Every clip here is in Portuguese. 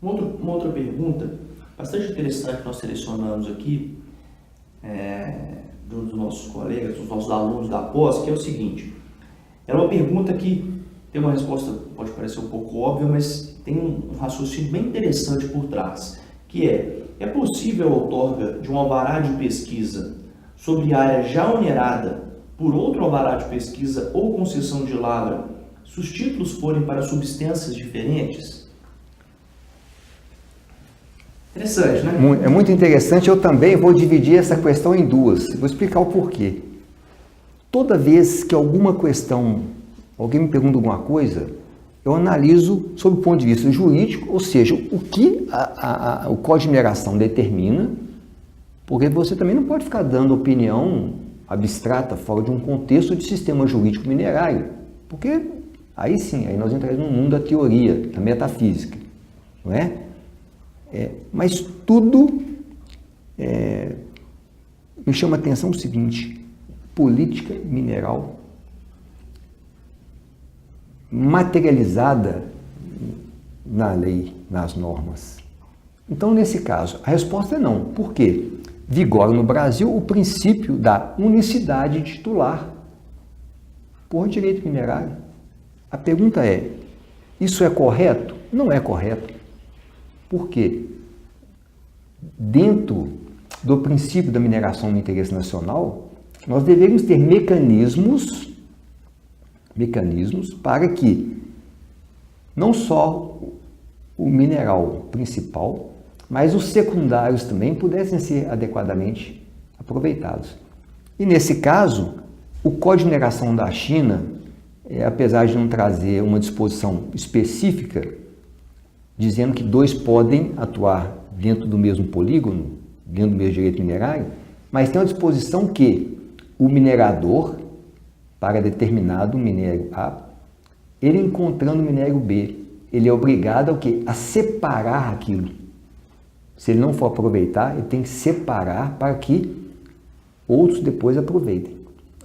Uma outra pergunta bastante interessante que nós selecionamos aqui, de um dos nossos colegas, dos nossos alunos da pós, que é o seguinte. É uma pergunta que tem uma resposta, pode parecer um pouco óbvia, mas tem um raciocínio bem interessante por trás, que é possível a outorga de um alvará de pesquisa sobre área já onerada por outro alvará de pesquisa ou concessão de lavra, se os títulos forem para substâncias diferentes? Interessante, né? É muito interessante. Eu também vou dividir essa questão em duas. Vou explicar o porquê. Toda vez que alguma questão, alguém me pergunta alguma coisa, eu analiso sob o ponto de vista jurídico, ou seja, o que o Código de Mineração determina, porque você também não pode ficar dando opinião abstrata fora de um contexto de sistema jurídico minerário, porque aí sim, aí nós entramos no mundo da teoria, da metafísica, não é? Mas tudo me chama a atenção o seguinte: política mineral materializada na lei, nas normas. Então, nesse caso, a resposta é não. Por quê? Vigora no Brasil o princípio da unicidade titular por direito minerário. A pergunta é: isso é correto? Não é correto. Por quê? Dentro do princípio da mineração no interesse nacional, nós deveríamos ter mecanismos para que não só o mineral principal, mas os secundários também pudessem ser adequadamente aproveitados. E nesse caso, o Código de Mineração da China, apesar de não trazer uma disposição específica, dizendo que dois podem atuar dentro do mesmo polígono, dentro do mesmo direito minerário, mas tem uma disposição que o minerador, para determinado minério A, ele encontrando o minério B, ele é obrigado ao quê? A separar aquilo. Se ele não for aproveitar, ele tem que separar para que outros depois aproveitem.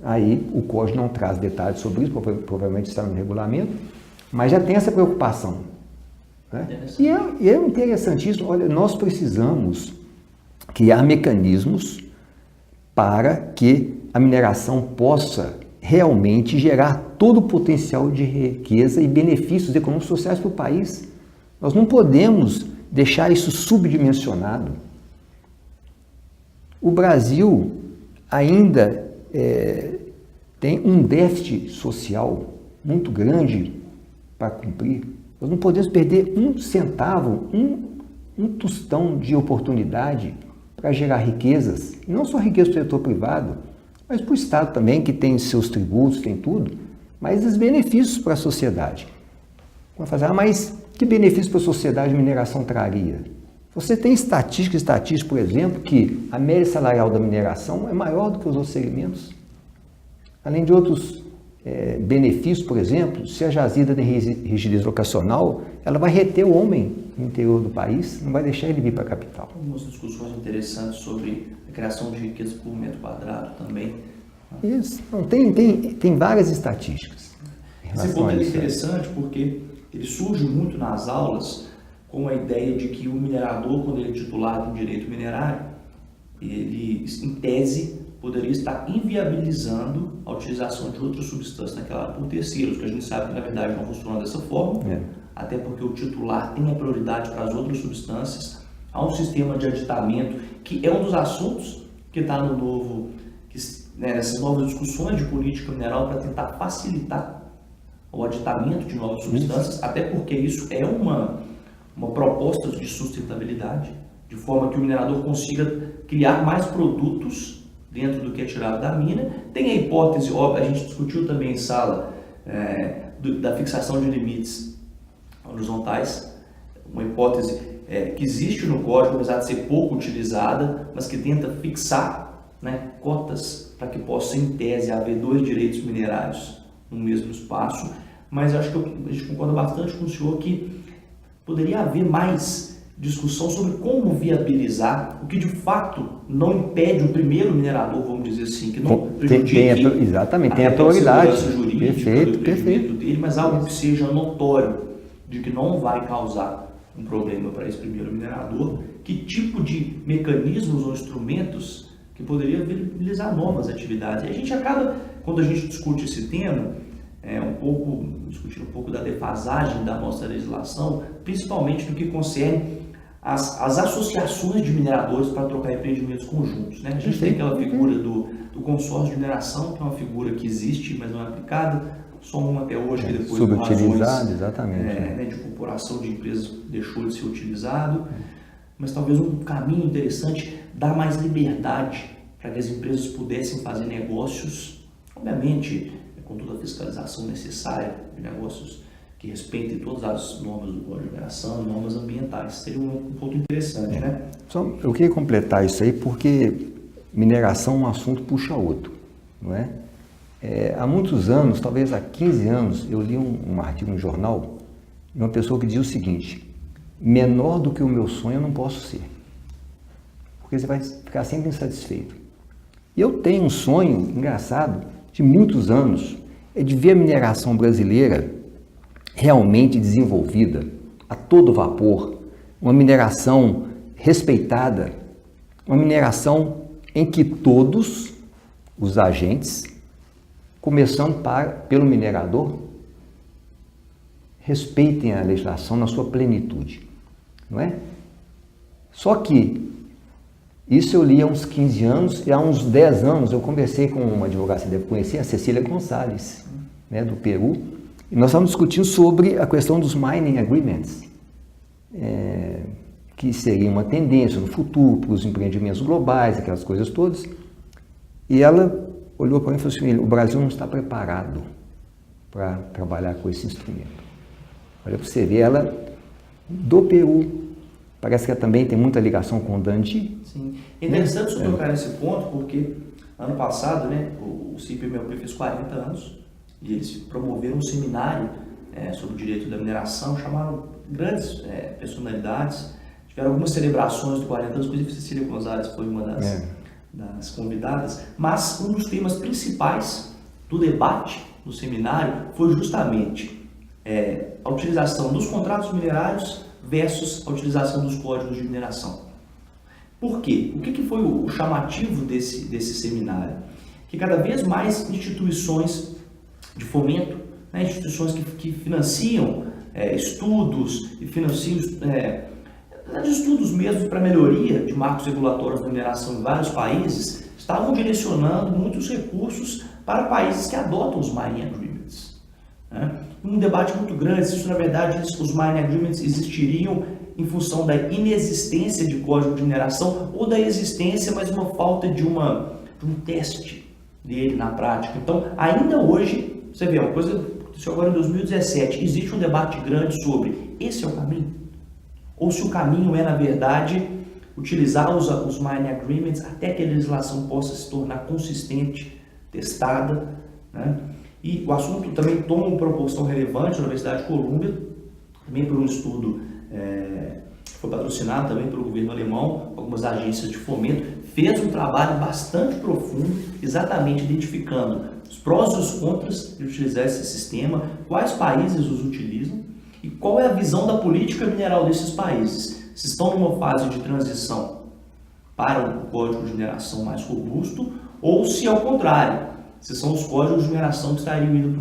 Aí o código não traz detalhes sobre isso, provavelmente está no regulamento, mas já tem essa preocupação. Né? E é interessantíssimo. Olha, nós precisamos criar mecanismos para que a mineração possa realmente gerar todo o potencial de riqueza e benefícios econômicos e sociais para o país. Nós não podemos deixar isso subdimensionado. O Brasil ainda tem um déficit social muito grande para cumprir. Nós não podemos perder um centavo, um tostão de oportunidade para gerar riquezas, e não só riqueza para o setor privado, mas para o Estado também, que tem seus tributos, tem tudo, mas os benefícios para a sociedade. Vamos fazer, mas que benefício para a sociedade a mineração traria? Você tem estatísticas, por exemplo, que a média salarial da mineração é maior do que os outros segmentos. Além de outros benefícios, por exemplo, se a jazida tem rigidez locacional, ela vai reter o homem no interior do país, não vai deixar ele vir para a capital. Algumas discussões interessantes sobre a criação de riqueza por metro quadrado também. Isso, não, tem várias estatísticas. Esse ponto é interessante porque ele surge muito nas aulas com a ideia de que o minerador, quando ele é titulado em direito minerário, ele, em tese, poderia estar inviabilizando a utilização de outras substâncias naquela área por terceiros, que a gente sabe que na verdade não funciona dessa forma, até porque o titular tem a prioridade para as outras substâncias. Há um sistema de aditamento, que é um dos assuntos que está no novo, nessas novas discussões de política mineral para tentar facilitar o aditamento de novas substâncias, até porque isso é uma proposta de sustentabilidade, de forma que o minerador consiga criar mais produtos dentro do que é tirado da mina. Tem a hipótese, óbvio, a gente discutiu também em sala, da fixação de limites horizontais, uma hipótese que existe no código, apesar de ser pouco utilizada, mas que tenta fixar, cotas para que possa, em tese, haver dois direitos minerários no mesmo espaço. Mas acho que a gente concorda bastante com o senhor que poderia haver mais discussão sobre como viabilizar, o que de fato não impede o primeiro minerador, vamos dizer assim, que não prejudique exatamente, tem a prioridade. A segurança jurídica do empreendimento dele, mas algo que seja notório, de que não vai causar um problema para esse primeiro minerador, que tipo de mecanismos ou instrumentos que poderia viabilizar novas atividades. E a gente acaba, quando a gente discute esse tema, discutir um pouco da defasagem da nossa legislação, principalmente no que concerne as associações de mineradores para trocar empreendimentos conjuntos, né? A gente tem aquela figura do consórcio de mineração, que é uma figura que existe, mas não é aplicada, só uma até hoje, que depois por razões exatamente, de corporação de empresas deixou de ser utilizado. Mas talvez um caminho interessante, dar mais liberdade para que as empresas pudessem fazer negócios, obviamente, com toda a fiscalização necessária, de negócios que respeitem todas as normas do Código de Mineração, normas ambientais. Seria um ponto interessante, né? Só eu queria completar isso aí, porque mineração é um assunto puxa outro, não é? Há muitos anos, talvez há 15 anos, eu li um artigo no jornal de uma pessoa que dizia o seguinte: menor do que o meu sonho eu não posso ser, porque você vai ficar sempre insatisfeito. E eu tenho um sonho engraçado de muitos anos, é de ver a mineração brasileira realmente desenvolvida, a todo vapor, uma mineração respeitada, uma mineração em que todos os agentes, começando pelo minerador, respeitem a legislação na sua plenitude, não é? Só que isso eu li há uns 15 anos e há uns 10 anos eu conversei com uma advogada, você deve conhecer, a Cecília Gonçalves, né, do Peru, e nós estávamos discutindo sobre a questão dos mining agreements, que seria uma tendência no futuro para os empreendimentos globais, aquelas coisas todas, e ela olhou para mim e falou assim: o Brasil não está preparado para trabalhar com esse instrumento. Olha para você ver, ela do Peru, parece que ela também tem muita ligação com o Dandi. Sim, é interessante você tocar nesse ponto, porque ano passado, né, o CIP-MLP fez 40 anos e eles promoveram um seminário sobre o direito da mineração, chamaram grandes personalidades, tiveram algumas celebrações de 40 anos, inclusive Cecília Gonçalves foi uma das convidadas, mas um dos temas principais do debate do seminário foi justamente a utilização dos contratos minerários versus a utilização dos códigos de mineração. Por quê? O que foi o chamativo desse seminário? Que cada vez mais instituições de fomento, né, instituições que financiam estudos e financiam estudos mesmo para melhoria de marcos regulatórios da mineração em vários países, estavam direcionando muitos recursos para países que adotam os mining agreements, né? Um debate muito grande se na verdade os mining agreements existiriam em função da inexistência de código de mineração ou da existência, mas uma falta de um teste dele na prática. Então, ainda hoje, você vê, uma coisa que aconteceu agora em 2017, existe um debate grande sobre esse é o caminho? Ou se o caminho é, na verdade, utilizar os mining agreements até que a legislação possa se tornar consistente, testada, né? E o assunto também toma uma proporção relevante na Universidade de Colômbia, também por um estudo que foi patrocinado também pelo governo alemão, algumas agências de fomento, fez um trabalho bastante profundo, exatamente identificando os prós e os contras de utilizar esse sistema, quais países os utilizam e qual é a visão da política mineral desses países. Se estão numa fase de transição para um código de mineração mais robusto ou se, ao contrário, se são os códigos de mineração que estariam indo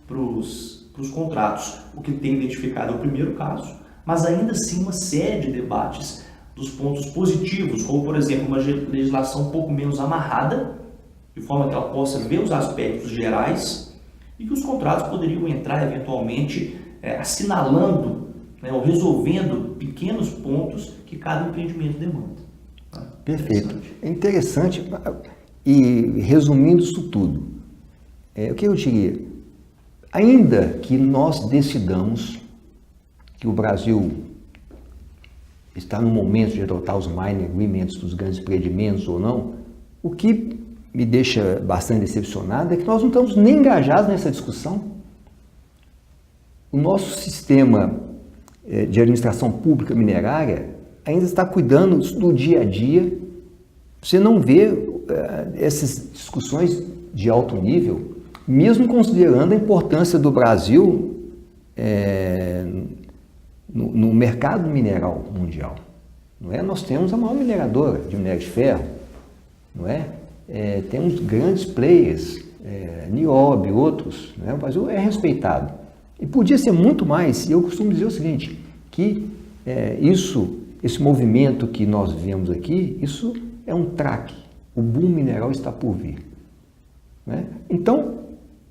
para os contratos. O que tem identificado é o primeiro caso, mas ainda assim uma série de debates dos pontos positivos, como por exemplo uma legislação um pouco menos amarrada, de forma que ela possa ver os aspectos gerais e que os contratos poderiam entrar eventualmente assinalando, né, ou resolvendo pequenos pontos que cada empreendimento demanda. Tá? Perfeito. É interessante. E resumindo isso tudo, o que eu diria? Ainda que nós decidamos que o Brasil está no momento de adotar os mining agreements dos grandes empreendimentos ou não, o que me deixa bastante decepcionado é que nós não estamos nem engajados nessa discussão. O nosso sistema de administração pública minerária ainda está cuidando do dia a dia. Você não vê essas discussões de alto nível, mesmo considerando a importância do Brasil no mercado mineral mundial. Não é? Nós temos a maior mineradora de minério de ferro, não é? Temos grandes players, Niobbe, outros, né? O Brasil é respeitado. E podia ser muito mais, e eu costumo dizer o seguinte, que esse movimento que nós vemos aqui, isso é um traque, o boom mineral está por vir. Né? Então,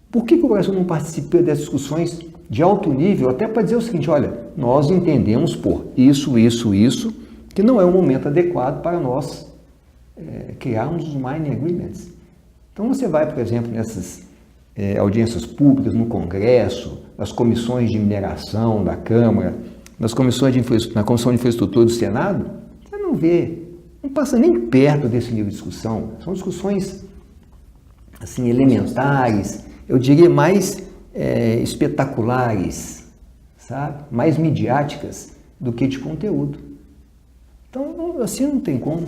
por que o Brasil não participa dessas discussões de alto nível, até para dizer o seguinte, olha, nós entendemos por isso, que não é o momento adequado para nós criarmos os mining agreements. Então você vai, por exemplo, nessas audiências públicas, no Congresso, nas comissões de mineração da Câmara, na Comissão de Infraestrutura do Senado, você não vê, não passa nem perto desse nível de discussão. São discussões assim, elementares, eu diria mais espetaculares, sabe? Mais midiáticas do que de conteúdo. Então, assim não tem como.